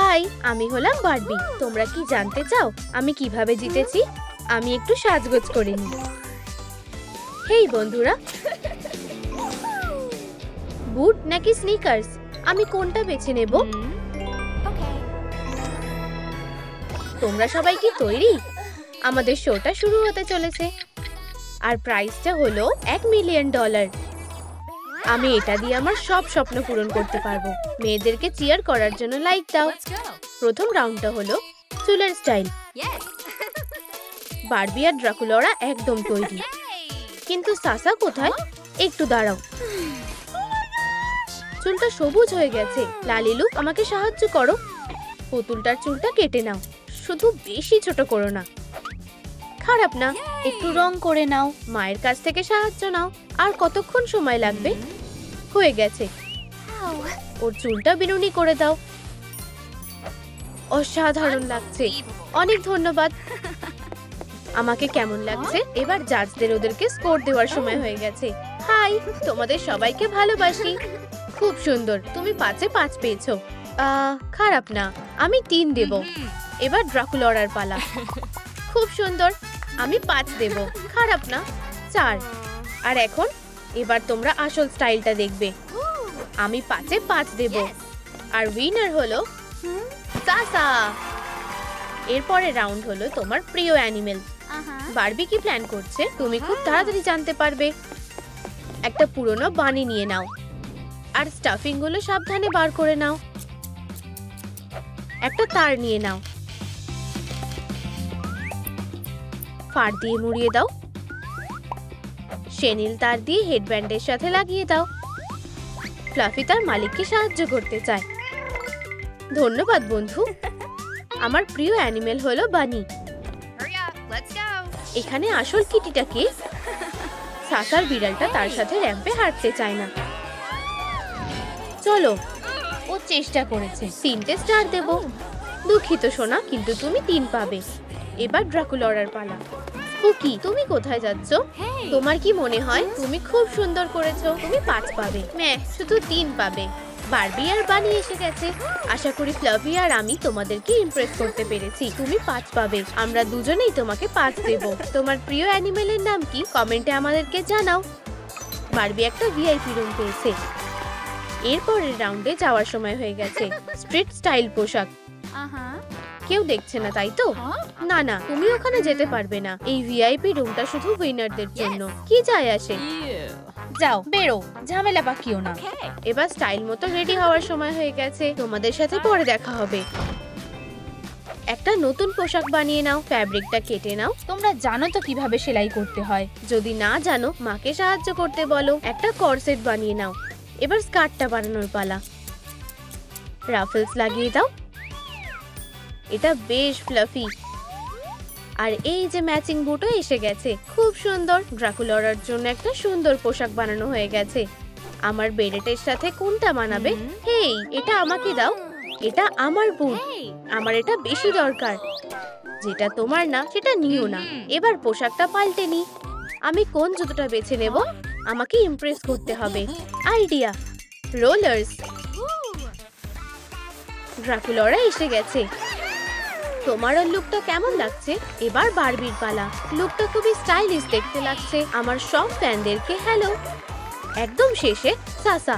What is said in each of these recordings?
High, আমি হলাম Barbie. তোমরা কি জানতে চাও আমি কিভাবে জিতেছি? আমি একটু সাজগোজ করে নিই। হেই বন্ধুরা, বুট নাকি স্নিকার্স, আমি কোনটা বেছে নেব? তোমরা সবাই কি তৈরি? আমাদের শোটা শুরু হতে চলেছে আর প্রাইসটা হলো $1 মিলিয়ন। আমি এটা দিয়ে আমার সব স্বপ্ন পূরণ করতে পারবো। মেয়েদেরকে চিয়ার করার জন্য লাইক দাও। প্রথম রাউন্ডটা হলো চুলের স্টাইল। বারবি আর ড্রাকুলারা একদম তৈরি, কিন্তু সাসা কোথায়? একটু দাঁড়াও, চুলটা সবুজ হয়ে গেছে। লালিলু, আমাকে সাহায্য করো। পুতুলটার চুলটা কেটে নাও, শুধু বেশি ছোট করো না। খারাপ না, একটু রং করে নাও। মায়ের কাছ থেকে সাহায্য নাও। আর কতক্ষণ সময় লাগবে? হয়ে গেছে। ওর চুলটা বিনুনি করে দাও। অসাধারণ লাগছে, অনেক ধন্যবাদ। আমাকে কেমন লাগছে? এবার জাজদের ওদেরকে স্কোর দেওয়ার সময় হয়ে গেছে। হাই, তোমাদের সবাইকে ভালোবাসি। খুব সুন্দর, তুমি 5-এ 5 পেয়েছো। খারাপ না, আমি 3 দেব। এবার ড্রাকুলার পালা। খুব সুন্দর, আমি 5 দেব। খারাপ না, 4। আর এখন এবার তোমরা আসল স্টাইলটা দেখবে। আমি 5-এ 5 দেব। আর উইনার হলো সাসা। এরপরের রাউন্ড হলো তোমার প্রিয় অ্যানিমেল। বারবি কি প্ল্যান করছে তুমি খুব তাড়াতাড়ি জানতে পারবে। একটা পুরনো বানি নিয়ে নাও আর স্টাফিং গুলো সাবধানে বার করে নাও। একটা তার নিয়ে নাও, ফার দিয়ে মুড়িয়ে দাও। সেনিল তার দিয়ে হেডব্যান্ডের সাথে লাগিয়ে দাও। ফ্লাফি তার মালিককে সাহায্য করতে চায়। ধন্যবাদ বন্ধু। আমার প্রিয় অ্যানিমেল হলো বানি। এখানে আসল কিটিটা কে? সাসার বিড়ালটা তার সাথে র্যাম্পে হাঁটতে চায় না। চলো, ও চেষ্টা করেছে। 3টে স্টার দেব। দুঃখিত সোনা, কিন্তু তুমি 3 পাবে। এবার ড্রাকুলার পালা। স্পুকি, তুমি কোথায় যাচ্ছ? তোমার কি মনে হয় তুমি খুব সুন্দর করেছো? তুমি 5 পাবে। শুধু 3 পাবে। বারবি আর বানি এসে গেছে। আশা করি ফ্লাফি আর আমি তোমাদেরকে ইমপ্রেস করতে পেরেছি। তুমি 5 পাবে। আমরা দুজনেই তোমাকে 5 দেব। তোমার প্রিয় অ্যানিমেলের নাম কি? কমেন্টে আমাদেরকে জানাও। বারবি একটা ভিআইপি রুম পেয়েছে। এরপরের রাউন্ডে যাওয়ার সময় হয়ে গেছে। স্ট্রিট স্টাইল পোশাক। কেউ দেখছে না, তাই তো? না না, তুমি ওখানে যেতে পারবে না। এই ভিআইপি রুমটা শুধু উইনারদের জন্য। কি যায় আসে? যাও, বেরো, ঝামেলা পাকিও না। এবার স্টাইল মতো রেডি হওয়ার সময় হয়ে গেছে। তোমাদের সাথে পরে দেখা হবে। একটা নতুন পোশাক বানিয়ে নাও। ফ্যাব্রিকটা কেটে নাও। তোমরা জানো তো কিভাবে সেলাই করতে হয়। যদি না জানো, মাকে সাহায্য করতে বলো। একটা কর্সেট বানিয়ে নাও। এবার স্কার্টটা বানানোর পালা। রাফেলস লাগিয়ে দাও। এটা বেশ ফ্লাফি। আর এই যে ম্যাচিং বুটও এসে গেছে। খুব সুন্দর। ড্রাকুলার জন্য একটা সুন্দর পোশাক বানানো হয়ে গেছে। আমার বেরেটের সাথে কোনটা মানাবে? হেই, এটা আমাকে দাও। এটা আমার বুট। আমার এটা বেশি দরকার। যেটা তোমার না সেটা নিও না। এবার পোশাকটা পাল্টে নি। আমি কোন জুতোটা বেছে নেব? আমাকে ইমপ্রেস করতে হবে। Idea, rollers. ড্রাকুলারা এসে গেছে। তোমার লুকটা কেমন লাগছে? এবার বারবির পালা। লুকটা খুবই স্টাইলিশ দেখতে লাগছে। আমার সব ফ্যানদেরকে হ্যালো। একদম শেষে সাসা।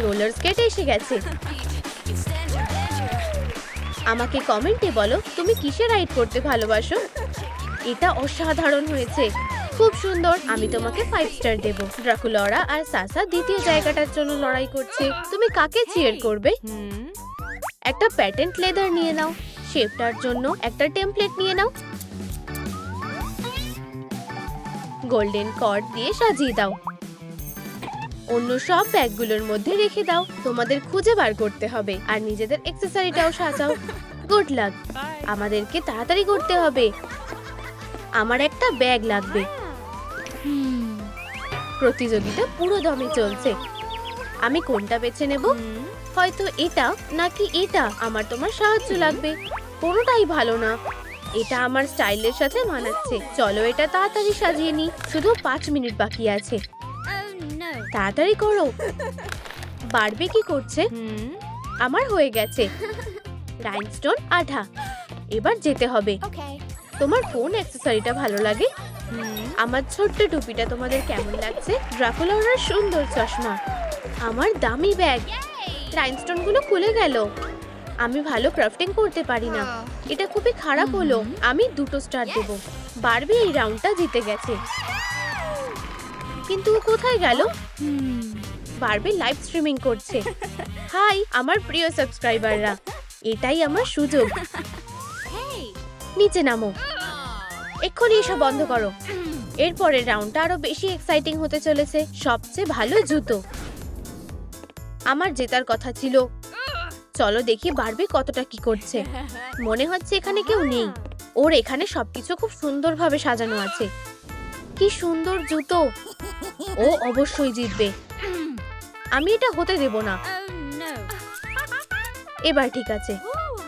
রোলার স্কেট এসে গেছে। আমাকে কমেন্টে বলো তুমি কিসে রাইড করতে ভালোবাসো। এটা অসাধারণ হয়েছে, খুব সুন্দর। আমি তোমাকে 5 স্টার দেব। ড্রাকুলারা আর সাসা দ্বিতীয় জায়গাটার জন্য লড়াই করছে। তুমি কাকে চিয়ার করবে? একটা প্যাটেন্ট লেদার নিয়ে নাও। শেপটার জন্য একটা টেমপ্লেট নিয়ে নাও। গোল্ডেন কর্ড দিয়ে সাজিয়ে দাও। অন্য সব ব্যাগগুলোর মধ্যে রেখে দাও। তোমাদের খুঁজে বার করতে হবে আর নিজেদের অ্যাকসেসরিটাও সাজাও। Good luck. আমাদেরকে তাড়াতাড়ি করতে হবে। আমার একটা ব্যাগ লাগবে। প্রতিযোগিতা পুরো দমে চলছে। আমি কোনটা বেছে নেব? হয়তো এটা নাকি এটা। আমার তোমার সাহায্য লাগবে। কোনোটাই ভালো না। এটা আমার স্টাইলের সাথে মানাচ্ছে। চলো এটা তাড়াতাড়ি সাজিয়ে নি। শুধু 5 মিনিট বাকি আছে। তাড়াতাড়ি করো। বারবি কি করছে? আমার হয়ে গেছে। রাইনস্টোন আঠা। এবার যেতে হবে। তোমার কোন অ্যাকসেসরিটা ভালো লাগে? আমার ছোট্ট টুপিটা তোমাদের কেমন লাগছে? ড্রাকুলার সুন্দর চশমা, আমার দামি ব্যাগ। রাইনস্টোন গুলো খুলে গেল। আমি ভালো ক্রাফটিং করতে পারি না, এটা খুবই খারাপ হলো। আমি 2 স্টার দেব। বারবি এই রাউন্ডটা জিতে গেছে। কিন্তু ও কোথায় গেল? বারবি লাইভ স্ট্রিমিং করছে। হাই আমার প্রিয় সাবস্ক্রাইবাররা, এটাই আমার সুযোগ। নিচে নামো, এক্ষুনি এসব বন্ধ করো। এরপরের রাউন্ডটা আরো বেশি এক্সাইটিং হতে চলেছে। সবচেয়ে ভালো জুতো। আমার জেতার কথা ছিল। চলো দেখি বারবি কতটা কি করছে। মনে হচ্ছে এখানে কেউ নেই। ওর এখানে সবকিছু খুব সুন্দরভাবে সাজানো আছে। কি সুন্দর জুতো! ও অবশ্যই জিতবে। আমি এটা হতে দেব না। এবার ঠিক আছে।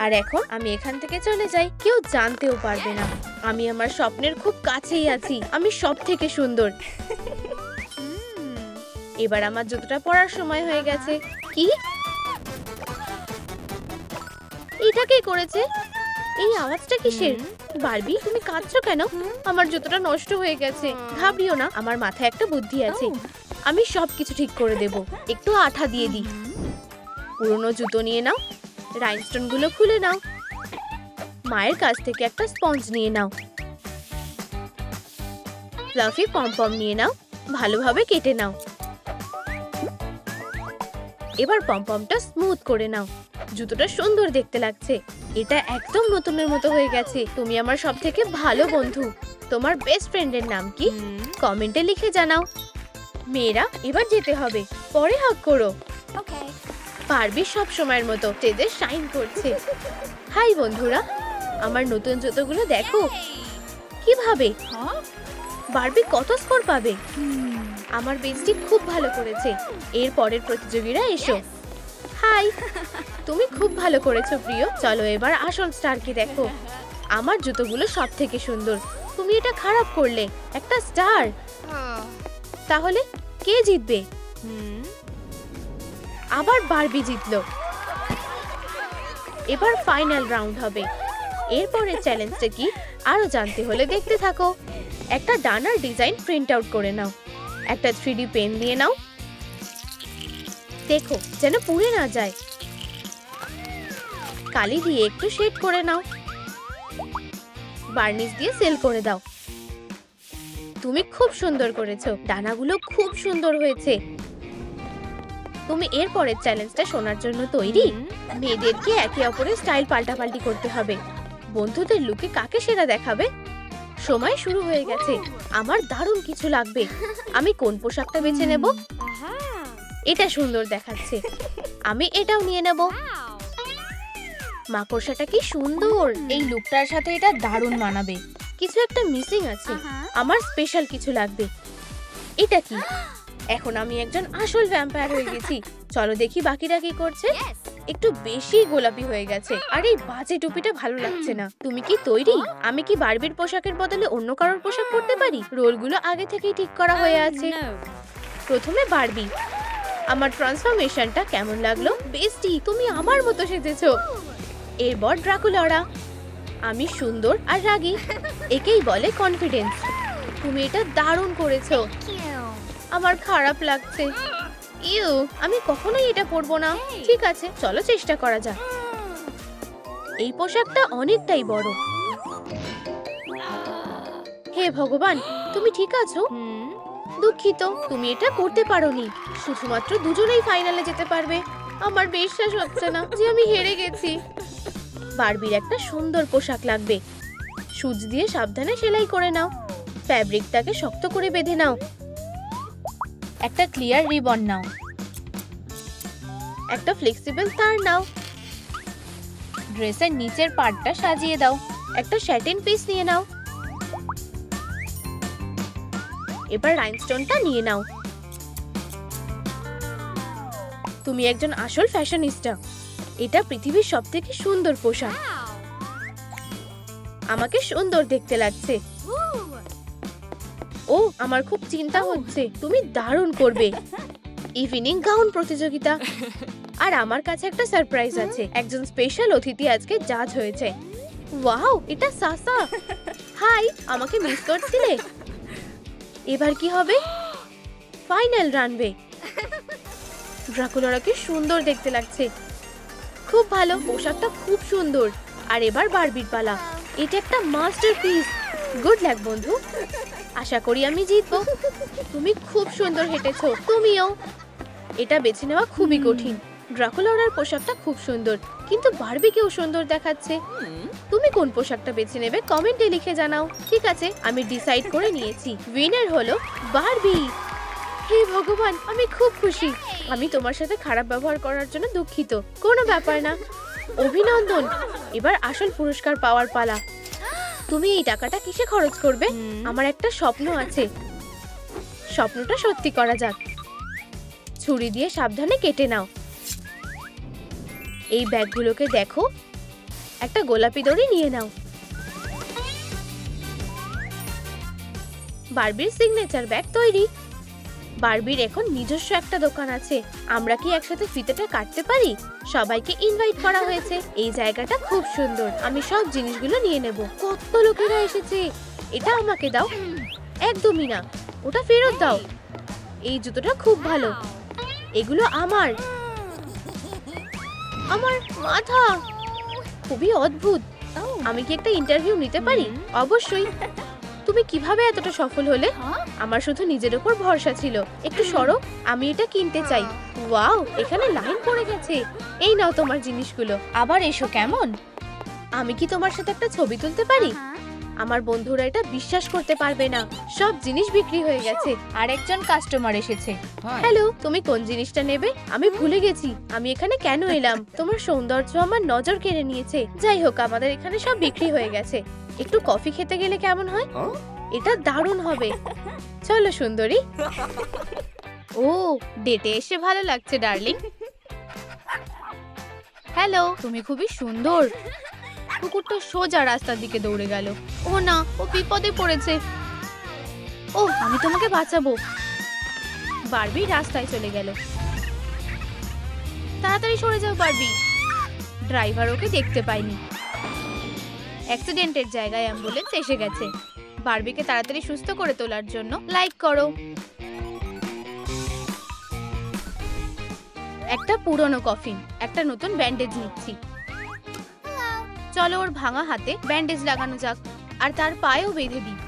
আর এখন আমি এখান থেকে চলে যাই, কেউ জানতেও পারবে না। আমি আমার স্বপ্নের খুব কাছেই আছি। আমি সব থেকে সুন্দর। এবার আমার জুতোটা পরার সময় হয়ে গেছে। কি? এটা কে করেছে? এই আওয়াজটা কিসের? বারবি তুমি কাঁদছো কেন? আমার জুতোটা নষ্ট হয়ে গেছে। ঘাবড়িও না, আমার মাথায় একটা বুদ্ধি আছে। আমি সবকিছু ঠিক করে দেব। একটু আঠা দিয়ে দিই। পুরনো জুতো নিয়ে নাও, রাইনস্টোন গুলো খুলে নাও। মায়ের কাছ থেকে একটা স্পঞ্জ নিয়ে নাও। ফ্লাফি পমপম নিয়ে নাও, ভালোভাবে কেটে নাও। এবার পমপমটা স্মুথ করে নাও। জুতোটা সুন্দর দেখতে লাগছে। এটা একদম নতুনের মতো হয়ে গেছে। তুমি আমার সবথেকে ভালো বন্ধু। তোমার বেস্ট ফ্রেন্ডের নাম কি? কমেন্টে লিখে জানাও। মেয়েরা এবার যেতে হবে, পরে হাগ করো। বারবি সব সময়ের মতো স্টেজে শাইন করছে। হাই বন্ধুরা, আমার নতুন জুতোগুলো দেখো। কিভাবে? বারবি কত স্কোর পাবে? আমার বেস্টি খুব ভালো করেছে। এর পরের প্রতিযোগীরা এসো। হাই, তুমি খুব ভালো করেছো প্রিয়। চলো এবার আসল স্টারকে দেখো। আমার জুতোগুলো সব থেকে সুন্দর। তুমি এটা খারাপ করলে। একটা স্টার। তাহলে কে জিতবে? আবার বারবি জিতলো। এবার ফাইনাল রাউন্ড হবে। এরপরের চ্যালেঞ্জটা কি আরো জানতে হলে দেখতে থাকো। একটা ডানার ডিজাইন প্রিন্ট আউট করে নাও। একটা 3D পেন দিয়ে নাও। দেখো যেন পুড়ে না যায়। কালি দিয়ে একটু শেড করে নাও। বার্নিশ দিয়ে সেল করে দাও। তুমি খুব সুন্দর করেছো। ডানাগুলো খুব সুন্দর হয়েছে। তুমি এর পরের চ্যালেঞ্জটা শোনার জন্য তৈরি? মেয়েদেরকে একে অপরের স্টাইল পাল্টাপাল্টি করতে হবে। বন্ধুদের লুকে কাকে সেরা দেখাবে? সময় শুরু হয়ে গেছে। আমার দারুণ কিছু লাগবে। আমি কোন পোশাকটা বেছে নেব? এটা সুন্দর দেখাচ্ছে। আমি এটাও নিয়ে নেব। মাকড়সাটা কি সুন্দর! এই লুকটার সাথে এটা দারুণ মানাবে। কিছু একটা মিসিং আছে। আমার স্পেশাল কিছু লাগবে। এটা কি? এখন আমি একজন আসল ভ্যাম্পায়ার হয়ে গেছি। চলো দেখি বাকিরা কি করছে। একটু বেশি গোলাপি হয়ে গেছে। আর এই বাজে টুপিটা ভালো লাগছে না। তুমি কি তৈরি? আমি কি বারবির পোশাকের বদলে অন্য কারোর পোশাক পরতে পারি? রোলগুলো আগে থেকেই ঠিক করা হয়ে আছে। প্রথমে বারবি। আমার ট্রান্সফরমেশনটা কেমন লাগলো? বেস্টি, তুমি আমার মতো সেজেছো। এরপর ড্রাকুলারা। আমি সুন্দর আর রাগী। একেই বলে কনফিডেন্স। তুমি এটা দারুণ করেছো। আমার খারাপ লাগছে। ইউ, আমি কখনোই এটা পরবো না। ঠিক আছে, চলো চেষ্টা করা যাক। এই পোশাকটা অনেকটাই বড়। হে ভগবান, তুমি ঠিক আছো? দুঃখিত, তুমি এটা করতে পারোনি। শুধুমাত্র দুজনেই ফাইনালে যেতে পারবে। আমার বিশ্বাস হচ্ছে না যে আমি হেরে গেছি। বারবির একটা সুন্দর পোশাক লাগবে। সুচ দিয়ে সাবধানে সেলাই করে নাও। ফ্যাব্রিকটাকে শক্ত করে বেঁধে নাও। একটা ক্লিয়ার রিবন নাও। একটা ফ্লেক্সিবল তার নাও। ড্রেসের নিচের পার্টটা সাজিয়ে দাও। একটা স্যাটিন পিস নিয়ে নাও। এবার রাইনস্টোনটা নিয়ে নাও। তুমি একজন আসল ফ্যাশনিস্টা। এটা পৃথিবীর সবথেকে সুন্দর পোশাক। আমাকে সুন্দর দেখতে লাগছে। ও, আমার খুব চিন্তা হচ্ছে। তুমি দারুণ করবে। ইভিনিং গাউন প্রতিযোগিতা। আর আমার কাছে একটা সারপ্রাইজ আছে। একজন স্পেশাল অতিথি আজকে জাজ হয়েছে। ওয়াও, এটা সাসা। হাই, আমাকে মিস করছিলে? এবার কি হবে? Final runway. ড্রাকুলাকে সুন্দর দেখতে লাগছে। খুব ভালো, পোশাকটা খুব সুন্দর। আর এবার বারবির পালা। এটা একটা মাস্টারপিস। গুড লাক বন্ধু, আশা করি আমি জিতবো। তুমি খুব সুন্দর হেঁটেছো। তুমিও। এটা বেছে নেওয়া খুবই কঠিন। ড্রাকুলার পোশাকটা খুব সুন্দর, কিন্তু বারবিকেও সুন্দর দেখাচ্ছে। তুমি কোন পোশাকটা বেছে নেবে কমেন্টে লিখে জানাও। ঠিক আছে, আমি ডিসাইড করে নিয়েছি। উইনার হলো বারবি। হে ভগবান, আমি খুব খুশি। আমি তোমার সাথে খারাপ ব্যবহার করার জন্য দুঃখিত। কোনো ব্যাপার না। অভিনন্দন। এবার আসল পুরস্কার পাওয়ার পালা। তুমি এই টাকাটা কিসে খরচ করবে? আমার একটা স্বপ্ন আছে। স্বপ্নটা সত্যি করা যাক। ছুরি দিয়ে সাবধানে কেটে নাও। এই ব্যাগগুলোকে দেখো। একটা গোলাপি দড়ি নিয়ে নাও। বারবির সিগনেচার ব্যাগ তৈরি। বারবির এখন নিজস্ব একটা দোকান আছে। আমরা কি একসাথে ফিতেটা কাটতে পারি? সবাইকে ইনভাইট করা হয়েছে। এই জায়গাটা খুব সুন্দর। আমি সব জিনিসগুলো নিয়ে নেব। কত লোকেরা এসেছে। এটা আমাকে দাও। একদমই না, ওটা ফেরত দাও। এই জুতোটা খুব ভালো। এগুলো আমার। আমার মাথা খুবই অদ্ভুত। আমি কি একটা ইন্টারভিউ নিতে পারি? অবশ্যই। তুমি কিভাবে এতটা সফল হলে? আমার শুধু নিজের উপর ভরসা ছিল। একটু সরো, আমি এটা কিনতে চাই। ওয়াও, এখানে লাইন পড়ে গেছে। এই নাও তোমার জিনিসগুলো। আবার এসো। কেমন? আমি কি তোমার সাথে একটা ছবি তুলতে পারি? আমার বন্ধুরা এটা বিশ্বাস করতে পারবে না। সব জিনিস বিক্রি হয়ে গেছে। আর একজন কাস্টমার এসেছে। হ্যালো, তুমি কোন জিনিসটা নেবে? আমি ভুলে গেছি আমি এখানে কেন এলাম। তোমার সৌন্দর্য আমার নজর কেড়ে নিয়েছে। যাই হোক, আমাদের এখানে সব বিক্রি হয়ে গেছে। একটু কফি খেতে গেলে কেমন হয়? এটা দারুণ হবে। চলো সুন্দরী। ও, ডেটে এসে ভালো লাগছে ডার্লিং। হ্যালো, তুমি খুবই সুন্দর। কুকুরটা সোজা রাস্তার দিকে দৌড়ে গেল। ও না, ও বিপদে পড়েছে। ও, আমি তোমাকে বাঁচাবো। বারবি রাস্তায় চলে গেল। তাড়াতাড়ি সরে যাও বারবি। ড্রাইভার ওকে দেখতে পায়নি। অ্যাক্সিডেন্টের জায়গায় অ্যাম্বুলেন্স এসে গেছে। বারবিকে তাড়াতাড়ি সুস্থ করে তোলার জন্য লাইক করো। একটা পুরনো কফিন, একটা নতুন ব্যান্ডেজ নিচ্ছি। চলো ওর ভাঙা হাতে ব্যান্ডেজ লাগানো যাক। আর তার পায়েও বেঁধে দিই।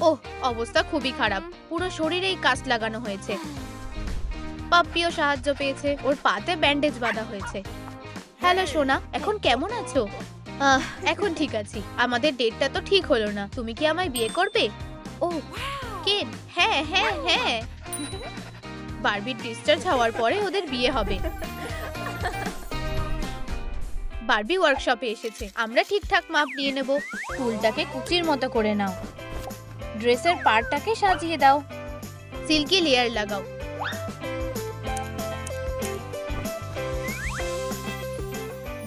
ওহ, অবস্থা খুবই খারাপ। পুরো শরীরেই কাস্ট লাগানো হয়েছে। পাপ্পিও সাহায্য পেয়েছে। ওর পাতে ব্যান্ডেজ বাঁধা হয়েছে। হ্যালো সোনা, এখন কেমন আছো? এখন ঠিক আছি। আমাদের ডেটটা তো ঠিক হলো না। তুমি কি আমায় বিয়ে করবে? ও কেন, হ্যাঁ হ্যাঁ হ্যাঁ। বারবির ডিসচার্জ হওয়ার পরে ওদের বিয়ে হবে। বারবি ওয়ার্কশপে এসেছে। আমরা ঠিকঠাক মাপ নিয়ে নেব। ফুলটাকে কুচির মতো করে নাও। ড্রেসের পার্টটাকে সাজিয়ে দাও। সিল্কি লেয়ার লাগাও।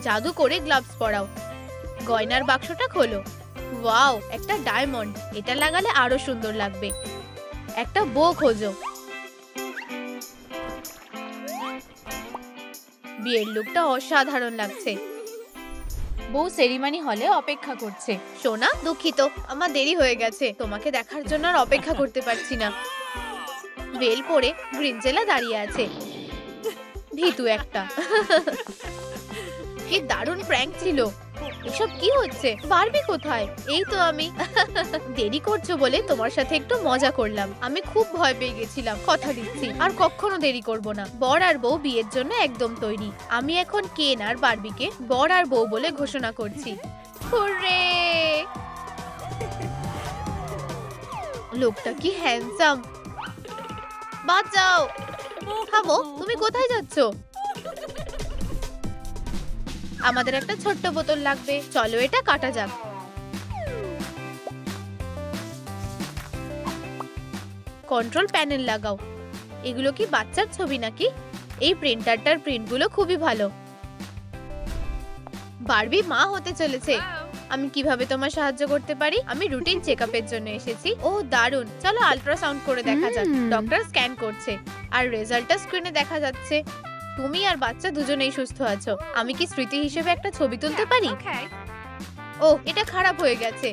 জাদু করে গ্লাভস পরাও। গয়নার বাক্সটা খোলো। ওয়াও, একটা ডায়মন্ড। এটা লাগালে আরো সুন্দর লাগবে। একটা বো খোঁজো। বিয়ের লুকটা অসাধারণ লাগছে। বউ সেরিমনি হলে অপেক্ষা করছে। সোনা, দুঃখিত, আমার দেরি হয়ে গেছে। তোমাকে দেখার জন্য আর অপেক্ষা করতে পারছি না। বেল পরে গ্রিনজেলা দাঁড়িয়ে আছে। ভীতু একটা। কি দারুণ প্র্যাঙ্ক ছিল। এসব কি হচ্ছে? বারবি কোথায়? এই তো আমি। দেরি করছো বলে তোমার সাথে একটু মজা করলাম। আমি খুব ভয় পেয়ে গেছিলাম। কথা দিচ্ছি আর কখনো দেরি করব না। বর আর বউ বিয়ের জন্য একদম তৈরি। আমি এখন কেন আর বারবিকে বর আর বউ বলে ঘোষণা করছি। হুররে! লোকটা কি হ্যান্ডসাম। বাঁচাও। থামো, তুমি কোথায় যাচ্ছো? আমাদের একটা ছোট্ট বোতল লাগবে। চলো এটা কাটা যাক। কন্ট্রোল প্যানেল লাগাও। এগুলো কি বাচ্চার ছবি নাকি? এই প্রিন্টারটার প্রিন্টগুলো খুবই ভালো। বারবি মা হতে চলেছে। আমি কিভাবে তোমার সাহায্য করতে পারি? আমি রুটিন চেকআপের জন্য এসেছি। ও দারুণ, চলো আল্ট্রাসাউন্ড করে দেখা যাক। ডক্টর স্ক্যান করছে আর রেজাল্টটা স্ক্রিনে দেখা যাচ্ছে। তুমি আর বাচ্চা দুজনেই সুস্থ আছো। আমি কি স্মৃতি হিসেবে একটা ছবি তুলতে পারি? ও, এটা খারাপ হয়ে গেছে।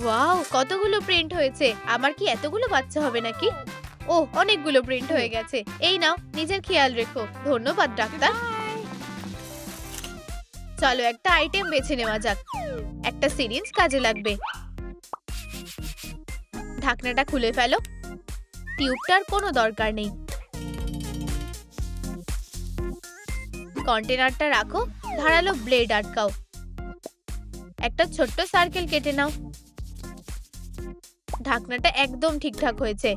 ওয়াও, কতগুলো প্রিন্ট হয়েছে। আমার কি এতগুলো বাচ্চা হবে নাকি? ও, অনেকগুলো প্রিন্ট হয়ে গেছে। এই নাও, নিজের খেয়াল রেখো। ধন্যবাদ ডাক্তার। চলো একটা আইটেম বেছে নেওয়া যাক। একটা সিরিঞ্জ কাজে লাগবে। ঢাকনাটা খুলে ফেলো। টিউবটার কোনো দরকার নেই। কন্টেনারটা রাখো, ধারালো ব্লেড আটকাও। একটা ছোট্ট সার্কেল কেটে নাও। ঢাকনাটা একদম ঠিকঠাক হয়েছে।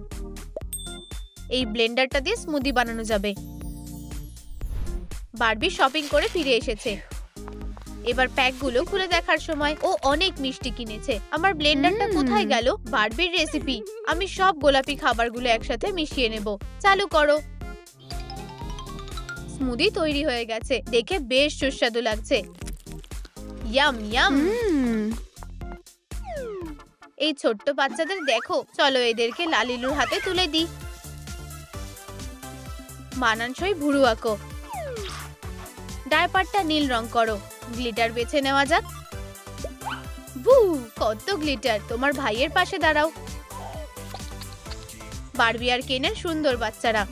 এই ব্লেন্ডারটা দিয়ে স্মুদি বানানো যাবে। বারবি শপিং করে ফিরে এসেছে। এবার প্যাকগুলো খুলে দেখার সময়। ও অনেক মিষ্টি কিনেছে। আমার ব্লেন্ডারটা কোথায় গেল? বারবির রেসিপি। আমি সব গোলাপি খাবারগুলো একসাথে মিশিয়ে নেব। চালু করো। স্মুদি তৈরি হয়ে গেছে। দেখে বেশ সুস্বাদু লাগছে। Yam yam. এই ছোট্ট বাচ্চাদের দেখো। চলো এদেরকে লালিলুর হাতে তুলে দিই। মানানসই ভুরু আঁকো। ডায়পারটা নীল রং করো। গ্লিটার বেছে নেওয়া যাক। বু, কত গ্লিটার। তোমার ভাইয়ের পাশে দাঁড়াও। বারবি আর কেনের সুন্দর বাচ্চারা।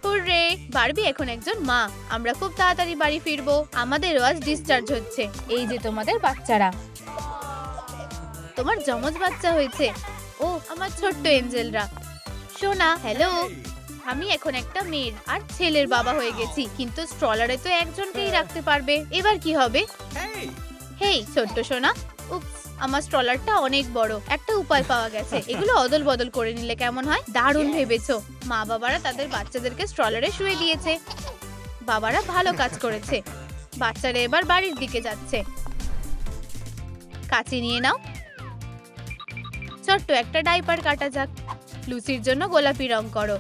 হুররে, বারবি এখন একজন মা। আমরা খুব তাড়াতাড়ি বাড়ি ফিরবো। আমাদেরও আজ ডিসচার্জ হচ্ছে। এই যে তোমাদের বাচ্চারা। তোমার যমজ বাচ্চা হয়েছে। ও, আমার ছোট্ট এঞ্জেলরা। সোনা, হ্যালো। আমি এখন একটা মেয়ের আর ছেলের বাবা হয়ে গেছি, কিন্তু স্ট্রলারে তো একজনকেই রাখতে পারবে। এবার কি হবে? হেই ছোট্ট সোনা। উপস, আমার স্ট্রলারটা অনেক বড়। একটা উপায় পাওয়া গেছে। এগুলো অদল বদল করে নিলে কেমন হয়? দারুণ ভেবেছো। মা বাবারা তাদের বাচ্চাদেরকে স্ট্রলারে শুয়ে দিয়েছে। বাবারা ভালো কাজ করেছে। বাচ্চারা এবার বাড়ির দিকে যাচ্ছে। কাঁচি নিয়ে নাও। ছোট্ট একটা ডাইপার কাটা যাক। লুসির জন্য গোলাপি রং করো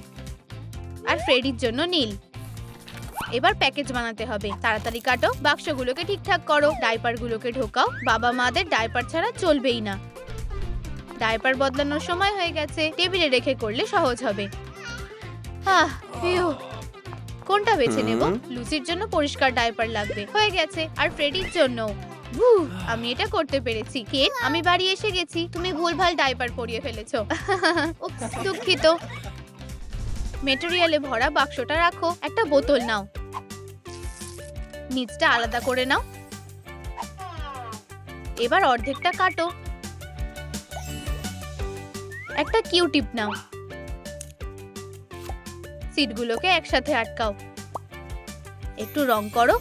আর ফ্রেডির জন্য নীল। এবার প্যাকেজ বানাতে হবে। তাড়াতাড়ি কাটো। বাক্সগুলোকে ঠিকঠাক করো। ডাইপারগুলোকে ঢোকাও। বাবা মাদের ডাইপার ছাড়া চলবেই না। ডাইপার বদলানোর সময় হয়ে গেছে। টেবিলে রেখে করলে সহজ হবে। কোনটা বেছে নেব? লুসির জন্য পরিষ্কার ডাইপার লাগবে। হয়ে গেছে। আর ফ্রেডির জন্য। আমি এটা করতে পেরেছি। কেন, আমি বাড়ি এসে গেছি। তুমি ভুলভাল ডাইপার পরিয়ে ফেলেছো। দুঃখিত। মেটেরিয়ালে ভরা বাক্সটা রাখো। একটা বোতল নাও। নিচটা আলাদা করে নাও। এবার অর্ধেকটা কাটো। একটা কিউ টিপ নাও। সিটগুলোকে একসাথে আটকাও। একটু রং করো।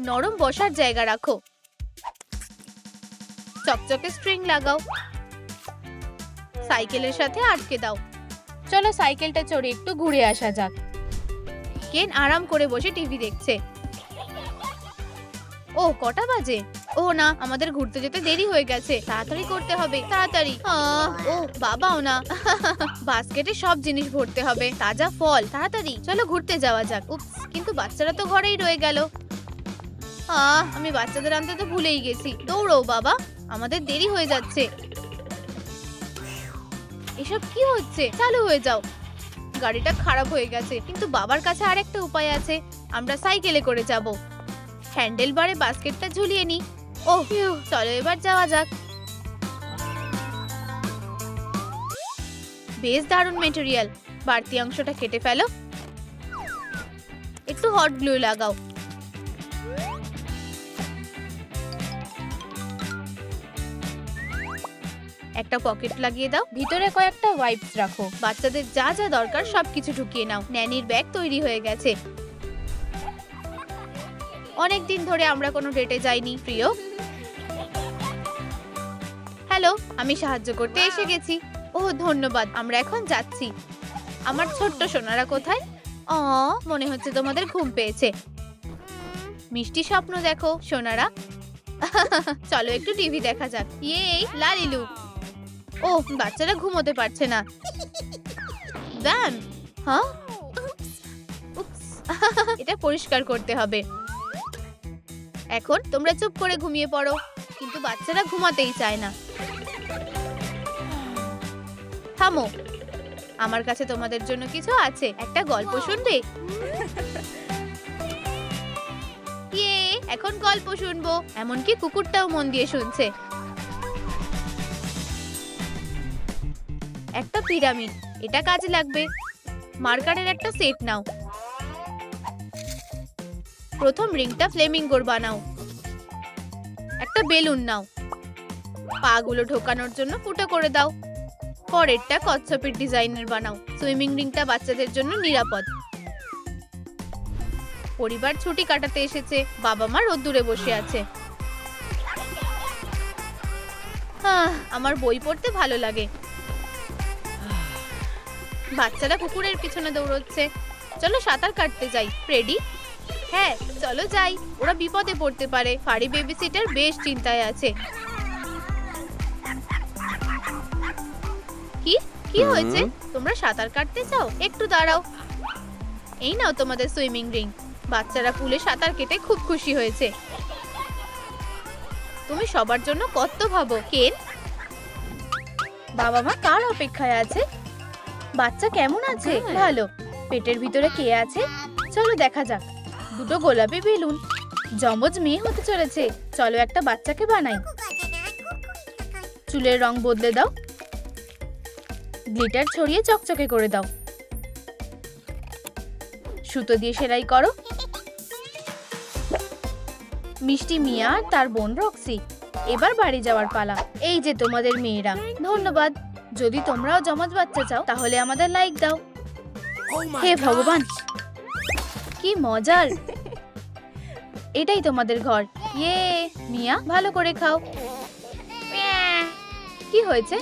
নরম বসার জায়গা রাখো। চকচকে স্ট্রিং লাগাও। সাইকেলের সাথে আটকে দাও। চলো সাইকেলটা চড়ে একটু ঘুরে আসা যাক। কেন আরাম করে বসে টিভি দেখছে। ও, কটা বাজে? ও না, আমাদের ঘুরতে যেতে দেরি হয়ে গেছে। তাড়াতাড়ি করতে হবে। তাড়াতাড়ি। ও বাবাও না। বাস্কেটে সব জিনিস ভরতে হবে। তাজা ফল। তাড়াতাড়ি চলো ঘুরতে যাওয়া যাক। উপস, কিন্তু বাচ্চারা তো ঘরেই রয়ে গেল। আমি বাচ্চাদের আনতে তো ভুলেই গেছি। দৌড়ো বাবা, আমাদের দেরি হয়ে যাচ্ছে। এসব কি হচ্ছে? চালু হয়ে যাও। গাড়িটা খারাপ হয়ে গেছে, কিন্তু বাবার কাছে আরেকটা উপায় আছে। আমরা সাইকেলে করে যাব। হ্যান্ডেল বারে বাস্কেটটা ঝুলিয়ে নি। ওহ, চলো এবার যাওয়া যাক। বেশ দারুণ মেটেরিয়াল। বাড়তি অংশটা কেটে ফেলো। একটু হট গ্লু লাগাও। একটা পকেট লাগিয়ে দাও। ভিতরে কয়েকটা ওয়াইপস রাখো। বাচ্চাদের যা যা দরকার সবকিছু ঢুকিয়ে নাও। ন্যানির ব্যাগ তৈরি হয়ে গেছে। অনেকদিন ধরে আমরা কোনো ডেটে যাইনি প্রিয়। হ্যালো, আমি সাহায্য করতে এসে গেছি। ও ধন্যবাদ, আমরা এখন যাচ্ছি। আমার ছোট্ট সোনারা কোথায়? মনে হচ্ছে তোমাদের ঘুম পেয়েছে। মিষ্টি স্বপ্ন দেখো সোনারা। চলো একটু টিভি দেখা যাক। ইয়ে লালিলু। ও, বাচ্চারা ঘুমোতে পারছে না। ব্যাম। এটা পরিষ্কার করতে হবে। এখন তোমরা চুপ করে ঘুমিয়ে পড়ো, কিন্তু বাচ্চারা ঘুমাতেই চায় না। থামো, আমার কাছে তোমাদের জন্য কিছু আছে। একটা গল্প শুনবে? ইয়ে, এখন গল্প শুনবো। এমনকি কুকুরটাও মন দিয়ে শুনছে। একটা পিরামিড, এটা কাজে লাগবে। মার্কারের একটা সেট নাও। প্রথম রিংটা ফ্লেমিঙ্গোর বানাও। একটা বেলুন নাও, পাগুলো ঢোকানোর জন্য ফুটো করে দাও। পরেরটা কচ্ছপের ডিজাইনের বানাও। সুইমিং রিংটা বাচ্চাদের জন্য নিরাপদ। পরিবার ছুটি কাটাতে এসেছে, বাবা মা রোদ্দুরে বসে আছে। আমার বই পড়তে ভালো লাগে। বাচ্চারা কুকুরের পিছনে দৌড়চ্ছে। চলো সাঁতার কাটতে যাই। রেডি? হ্যাঁ, চলো যাই। ওরা বিপদে পড়তে পারে। ফারি বেবি সিটার বেশ চিন্তায় আছে। কি কি হয়েছে? তোমরা সাঁতার কাটতে চাও? একটু দাঁড়াও। এই নাও তোমাদের সুইমিং রিং। বাচ্চারা পুলে সাঁতার কেটে খুব খুশি হয়েছে। তুমি সবার জন্য কত ভাবো। কেন, বাবা মা কার অপেক্ষায় আছে? বাচ্চা কেমন আছে? ভালো। পেটের ভিতরে কে আছে? চলো দেখা যাক। দুটো গোলাপি বেলুন। জমজ মেয়ে হতে চলেছে। চলো একটা বাচ্চাকে বানাই। চুলের রং বদলে দাও। গ্লিটার ছড়িয়ে চকচকে করে দাও। সুতো দিয়ে সেলাই করো। মিষ্টি মিয়া আর তার বোন রক্সি। এবার বাড়ি যাওয়ার পালা। এই যে তোমাদের মেয়েরা। ধন্যবাদ। যদি তোমরাও জমজ বাচ্চা চাও তাহলে আমাদের লাইক দাও। হে ভগবান, কি মজার। এটাই তোমাদের ঘর। ইয়ে, মিয়া ভালো করে খাও। কি হয়েছে?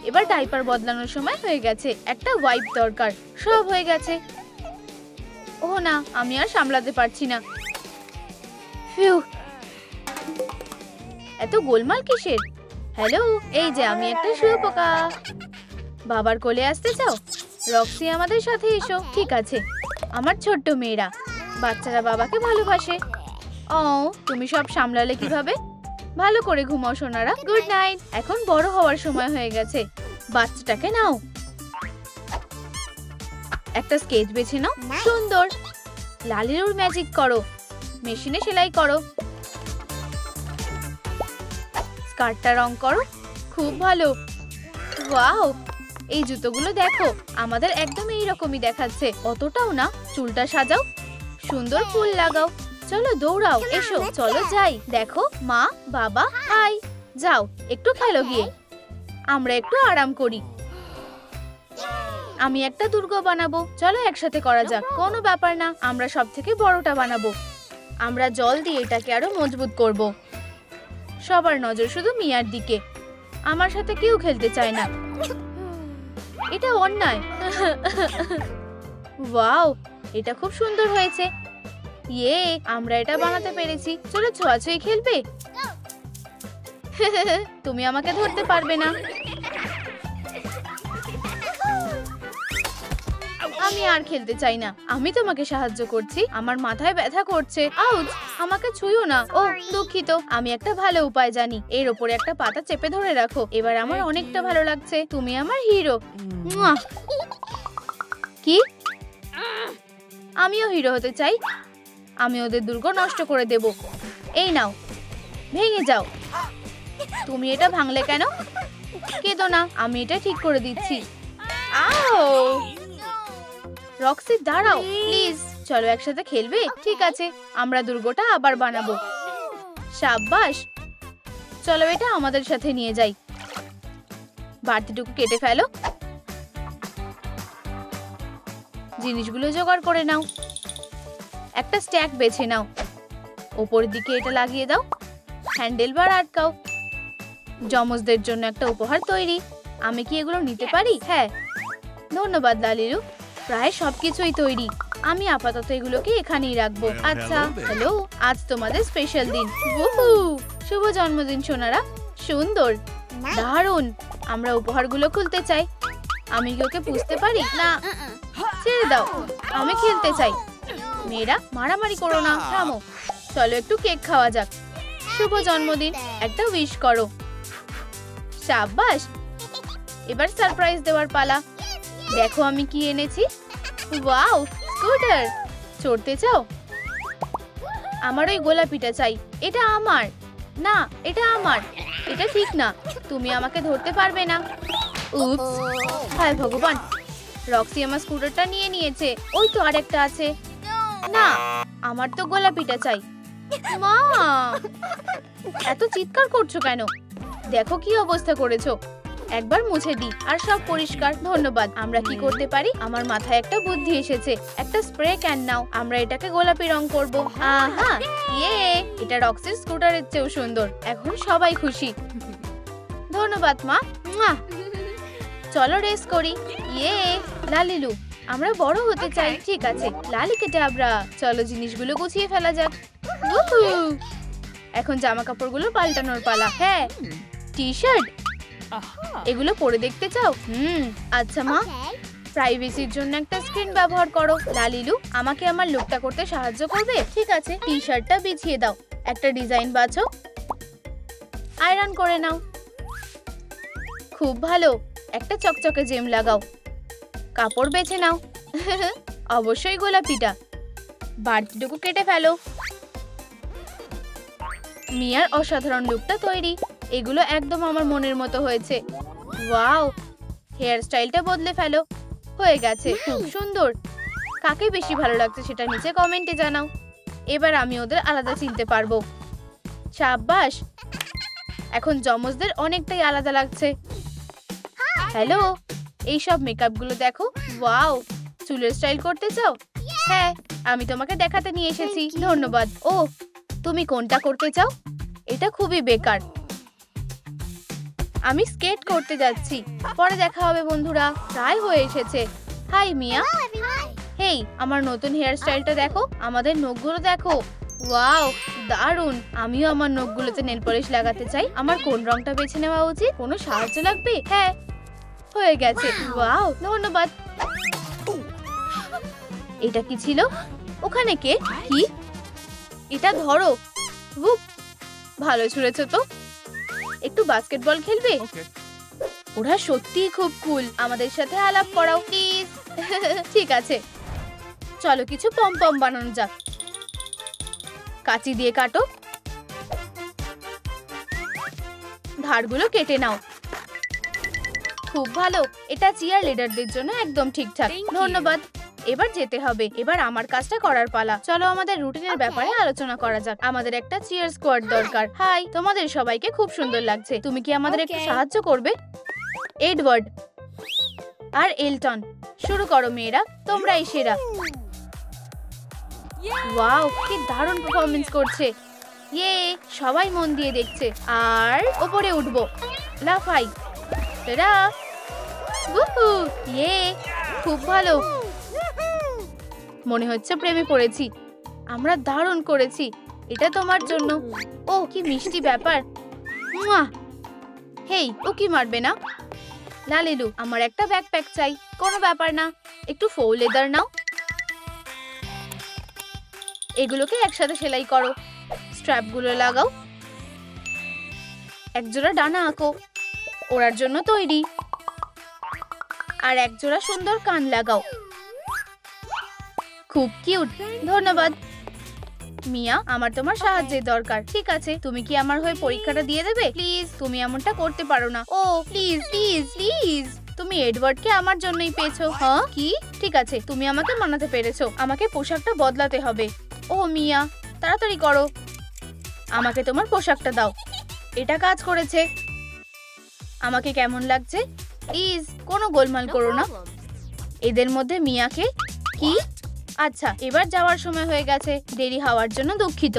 এবার ডাইপার বদলানোর সময় হয়ে গেছে। একটা ওয়াইপ দরকার। সব হয়ে গেছে। ও না, আমি আর সামলাতে পারছি না। ফিউ, এত গোলমাল কিসের? হ্যালো, এই যে আমি একটা শুঁয়োপোকা। বাবার কোলে আসতে চাও? রক্সি আমাদের সাথে এসো। ঠিক আছে। আমার ছোট্ট মেয়েরা, বাচ্চারা বাবাকে ভালোবাসে। ও, তুমি সব সামলালে কিভাবে? ভালো করে ঘুমাও সোনারা। Good night. এখন বড় হওয়ার সময় হয়ে গেছে। বাচ্চাটাকে নাও। একটা স্কেচ বেছে নাও। সুন্দর। লালিরুর ম্যাজিক করো। মেশিনে সেলাই করো। স্কার্টটা রং করো। খুব ভালো। ওয়াও, এই জুতোগুলো দেখো। আমাদের একদম এইরকমই দেখাচ্ছে। অতটাও না। চুলটা সাজাও। সুন্দর ফুল লাগাও। চলো দৌড়াও। এসো, চলো যাই। দেখো, মা বাবা হাই। যাও একটু খেলো গিয়ে। আমরা একটু আরাম করি। আমি একটা দুর্গ বানাবো। চলো একসাথে করা যাক। কোনো ব্যাপার না, আমরা সব থেকে বড়টা বানাবো। আমরা জল দিয়ে এটাকে আরো মজবুত করব। সবার নজর শুধু মিয়ার দিকে। আমার সাথে কেউ খেলতে চায় না। এটা অন্যায়। ওয়াও, এটা খুব সুন্দর হয়েছে। ইয়ে, আমরা এটা বানাতে পেরেছি। চলো ছোঁয়াছুঁই খেলবে। তুমি আমাকে ধরতে পারবে না। আমি আর খেলতে চাই না। আমি তোমাকে সাহায্য করছি। আমার মাথায় ব্যথা করছে। আউচ, আমাকে ছুঁয়ো না। ও দুঃখিত। আমি একটা ভালো উপায় জানি। এর উপরে একটা পাতা চেপে ধরে রাখো। এবার আমার অনেকটা ভালো লাগছে। তুমি আমার হিরো। কি? আমিও হিরো হতে চাই। আমি ওদের দুর্গ নষ্ট করে দেব। এই নাও, ভেঙে যাও। তুমি এটা ভাঙলে কেন? কেঁদো না, আমি এটা ঠিক করে দিচ্ছি। আও, রক্সি দাঁড়াও প্লিজ। চলো একসাথে খেলবে? ঠিক আছে, আমরা দুর্গটা আবার বানাবো। সাব্বাস। চলো এটা আমাদের সাথে নিয়ে যাই। বাড়তিটুকু কেটে ফেলো। জিনিসগুলো জোগাড় করে নাও। একটা স্ট্যাক বেছে নাও। উপরের দিকে এটা লাগিয়ে দাও। হ্যান্ডেল বার আটকাও। যমজদের জন্য একটা উপহার তৈরি। আমি কি এগুলো নিতে পারি? হ্যাঁ, ধন্যবাদ লালিরু। প্রায় সবকিছুই তৈরি। আমি আপাতত এগুলোকে এখানেই রাখবো। আচ্ছা, হ্যালো, আজ তোমাদের স্পেশাল দিন। শুভ জন্মদিন সোনারা। সুন্দর, দারুণ। আমরা উপহারগুলো খুলতে চাই। আমি কি ওকে পুষতে পারি? না, ছেড়ে দাও। আমি খেলতে চাই। মেয়েরা মারামারি করো না, থামো। চলো একটু কেক খাওয়া যাক। শুভ জন্মদিন, একটা উইশ করো। শাবাশ, এবার সারপ্রাইজ দেওয়ার পালা। দেখো আমি কি এনেছি। Wow, scooter. চড়তে চাও? আমার ওই গোলাপিটা চাই। এটা আমার না, এটা আমার। এটা ঠিক না, তুমি আমাকে ধরতে পারবে না। উপস, হায় ভগবান, রক্সি আমার স্কুটারটা নিয়ে নিয়েছে। ওই তো আরেকটা আছে। না, আমার তো গোলাপিটা চাই। মা, এত চিৎকার করছো কেন? দেখো কি অবস্থা করেছো। একবার মুছে দিই আর সব পরিষ্কার। ধন্যবাদ। আমরা কি করতে পারি? আমার মাথায় একটা বুদ্ধি এসেছে। একটা স্প্রে ক্যান নাও, আমরা এটাকে গোলাপি রং করব। আহা, ইয়ে, এটা রক্সির স্কুটারের চেয়েও সুন্দর। এখন সবাই খুশি। ধন্যবাদ মা। চলো রেস করি। ইয়ে, লালিলু, আমরা বড় হতে চাই। ঠিক আছে, লালিকে ডাবরা। চলো জিনিসগুলো গুছিয়ে ফেলা যাক। এখন জামা কাপড়গুলো পাল্টানোর পালা। হ্যাঁ, টি শার্ট, এগুলো পরে দেখতে চাও? আচ্ছা মা, প্রাইভেসির জন্য একটা স্ক্রিন ব্যবহার করো। লালিলু, আমাকে আমার লুকটা করতে সাহায্য করবে? ঠিক আছে, টি শার্টটা বিছিয়ে দাও। একটা ডিজাইন বাছো, আয়রন করে নাও। খুব ভালো, একটা চকচকে জেম লাগাও। কাপড় বেছে নাও। অবশ্যই গোলাপিটা। বাড়তিটুকু কেটে ফেলো। মিয়ার অসাধারণ লুকটা তৈরি। এগুলো একদম আমার মনের মতো হয়েছে। ওয়াও, হেয়ার স্টাইলটা বদলে ফেলো। হয়ে গেছে, খুব সুন্দর। কাকে বেশি ভালো লাগছে সেটা নিচে কমেন্টে জানাও। এবার আমি ওদের আলাদা চিনতে পারবো। শাবাশ, এখন যমজদের অনেকটাই আলাদা লাগছে। হ্যালো, এইসব মেকআপ গুলো দেখো। ওয়াও, চুলের স্টাইল করতে চাও? হ্যাঁ, আমি তোমাকে দেখাতে নিয়ে এসেছি। ধন্যবাদ। ও, তুমি কোনটা করতে চাও? এটা খুবই বেকার। আমি স্কেট করতে যাচ্ছি। পরে দেখা হবে বন্ধুরা। প্রায় হয়ে এসেছে। হাই মিয়া। হেই, আমার নতুন হেয়ার স্টাইলটা দেখো। আমাদের নখগুলো দেখো। ওয়াও, দারুন। আমিও আমার নখগুলোতে নেল পলিশ লাগাতে চাই। আমার কোন রংটা বেছে নেওয়া উচিত? কোনো সাহায্য লাগবে? হ্যাঁ, হয়ে গেছে। ওয়াও, ধন্যবাদ। এটা কি ছিল? ওখানে কে? কি? এটা ধরো। ভালো ছুঁড়েছো তো। একটু বাস্কেটবল খেলবে? ওরা সত্যিই খুব কুল। আমাদের সাথে আলাপ করাও প্লিজ। ঠিক আছে, চলো কিছু পম পম বানানো যাক। কাঁচি দিয়ে কাটো। ধারগুলো কেটে নাও। খুব ভালো, এটা চিয়ার লিডারদের জন্য একদম ঠিকঠাক। ধন্যবাদ। এবার যেতে হবে। এবার আমার কাজটা করার পালা। চলো আমাদের রুটিনের ব্যাপারে আলোচনা করা যাক। আমাদের একটা চিয়ার স্কোয়াড দরকার। হাই, তোমাদের সবাইকে খুব সুন্দর লাগছে। তুমি কি আমাদের একটু সাহায্য করবে? এডওয়ার্ড আর এলটন, শুরু করো মেয়েরা, তোমরাই সেরা। ওয়াও, কি দারুণ পারফরম্যান্স করছে। ইয়ে, সবাই মন দিয়ে দেখছে। আর উপরে উঠবো। লাফাই। টাটা। উহু, ইয়ে, খুব ভালো। মনে হচ্ছে প্রেমে পড়েছি। আমরা দারুণ করেছি। এটা তোমার জন্য। ও, কি মিষ্টি ব্যাপার। মুয়া। হেই, ও কি মারবে না? লালিলু, আমার একটা ব্যাকপ্যাক চাই। কোনো ব্যাপার না, একটু ফaux লেদার নাও। এগুলোকে একসাথে সেলাই করো। স্ট্র্যাপগুলো লাগাও। একজোড়া ডানা আঁকো। ওড়ার জন্য তৈরি। আর একজোড়া সুন্দর কান লাগাও। খুব কিউট। ধন্যবাদ। মিয়া, আমার তোমার সাহায্যের দরকার। ঠিক আছে, তুমি কি আমার হয়ে পরীক্ষাটা দিয়ে দেবে প্লিজ? তুমি এমনটা করতে পারো না। ও প্লিজ প্লিজ প্লিজ। তুমি এডওয়ার্ডকে আমার জন্যই পেয়েছো। হ্যাঁ, কি? ঠিক আছে, তুমি আমাকে মানাতে পেরেছো। আমাকে পোশাকটা বদলাতে হবে। ও মিয়া, তাড়াতাড়ি করো। আমাকে তোমার পোশাকটা দাও। এটা কাজ করেছে। আমাকে কেমন লাগছে? প্লিজ কোনো গোলমাল করো না। এদের মধ্যে মিয়াকে কি? আচ্ছা, এবার যাওয়ার সময় হয়ে গেছে। দেরি হওয়ার জন্য দুঃখিত।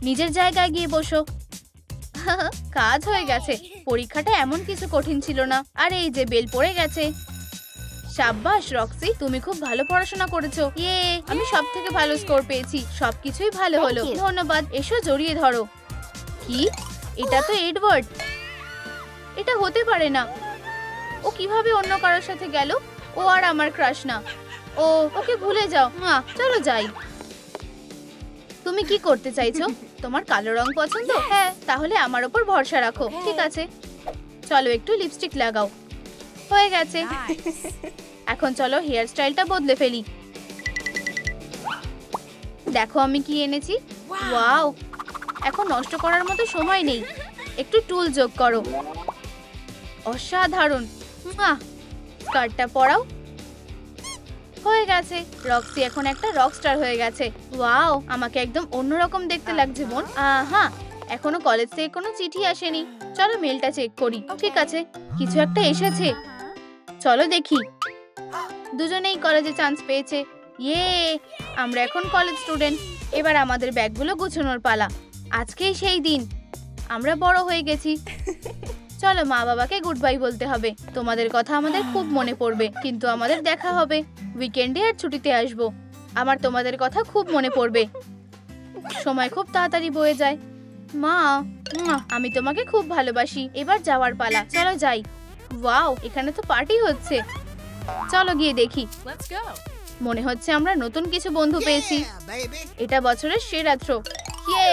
নিজের জায়গায় গিয়ে বসো। কাজ হয়ে গেছে। পরীক্ষাটা এমন কিছু কঠিন ছিল না। আর এই যে বেল পড়ে গেছে। শাবাশ রক্সি, তুমি খুব ভালো পড়াশোনা করেছো। ইয়ে, আমি সবথেকে ভালো স্কোর পেয়েছি। সবকিছুই ভালো হলো। ধন্যবাদ। এসো জড়িয়ে ধরো। কি? এটা তো এডওয়ার্ড। এটা হতে পারে না। ও কিভাবে অন্য কারোর সাথে গেল? ও আর আমার ক্রাশ না। ও, ওকে ভুলে যাও। চলো যাই। তুমি কি করতে চাইছো? তোমার কালো রং পছন্দ? হ্যাঁ, তাহলে আমার উপর ভরসা রাখো। ঠিক আছে, চলো একটু লিপস্টিক লাগাও। হয়ে গেছে। এখন চলো হেয়ার স্টাইলটা বদলে ফেলি। দেখো আমি কি এনেছি। ওয়াও, এখন নষ্ট করার মতো সময় নেই। একটু টুল যোগ করো। অসাধারণ। স্কার্টটা পরাও। হয়ে গেছে। রক্সি এখন একটা রকস্টার হয়ে গেছে। ওয়াও, আমাকে একদম অন্যরকম দেখতে লাগছে বোন। হ্যাঁ, এখনো কলেজ থেকে কোনো চিঠি আসেনি। চলো মেলটা চেক করি। ঠিক আছে, কিছু একটা এসেছে। চলো দেখি। দুজনেই কলেজে চান্স পেয়েছে। ইয়ে, আমরা এখন কলেজ স্টুডেন্ট। এবার আমাদের ব্যাগগুলো গুছানোর পালা। আজকেই সেই দিন। আমরা বড় হয়ে গেছি। চলো মা বাবাকে গুড বাই বলতে হবে। তোমাদের কথা আমাদের খুব মনে পড়বে, কিন্তু আমাদের দেখা হবে উইকেন্ডে আর ছুটিতে আসবো। আমার তোমাদের কথা খুব মনে পড়বে। সময় খুব তাড়াতাড়ি বয়ে যায়। মা, আমি তোমাকে খুব ভালোবাসি। এবার যাওয়ার পালা, চলো যাই। ওয়াও, এখানে তো পার্টি হচ্ছে। চলো গিয়ে দেখি। মনে হচ্ছে আমরা নতুন কিছু বন্ধু পেয়েছি। এটা বছরের সেরা থ্রো। ইয়ে,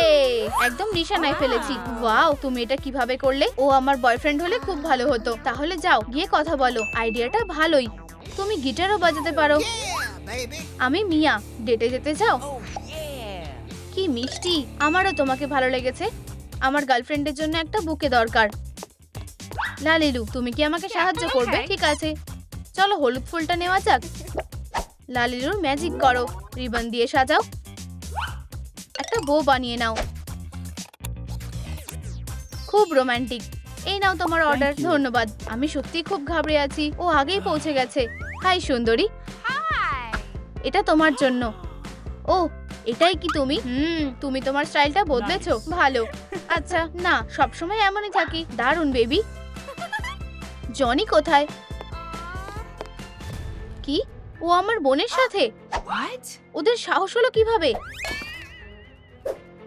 একদম নিশানায় ফেলেছি। ওয়াও, তুমি এটা কিভাবে করলে? ও আমার বয়ফ্রেন্ড হলে খুব ভালো হতো। তাহলে যাও গিয়ে কথা বলো। আইডিয়াটা ভালোই। তুমি গিটারও বাজাতে পারো। আমি মিয়া। ডেটে যেতে চাও? কি মিষ্টি। আমারও তোমাকে ভালো লেগেছে। আমার গার্লফ্রেন্ডের জন্য একটা বুকে দরকার। লালিলু, তুমি কি আমাকে সাহায্য করবে? ঠিক আছে, চলো হলুদ ফুলটা নেওয়া যাক। লালিলুর ম্যাজিক করো। রিবন দিয়ে সাজাও। একটা বো বানিয়ে নাও। খুব রোমান্টিক। এই নাও তোমার অর্ডার। ধন্যবাদ। আমি সত্যি খুব ঘাবড়ে আছি। ও আগেই পৌঁছে গেছে। হাই সুন্দরী, এটা তোমার জন্য। ও, এটাই কি তুমি? তুমি তোমার স্টাইলটা বদলেছো। ভালো। আচ্ছা, না, সবসময় এমনই থাকি। দারুণ বেবি। জনি কোথায়? কি? ও আমার বোনের সাথে? ওদের সাহস হলো কিভাবে?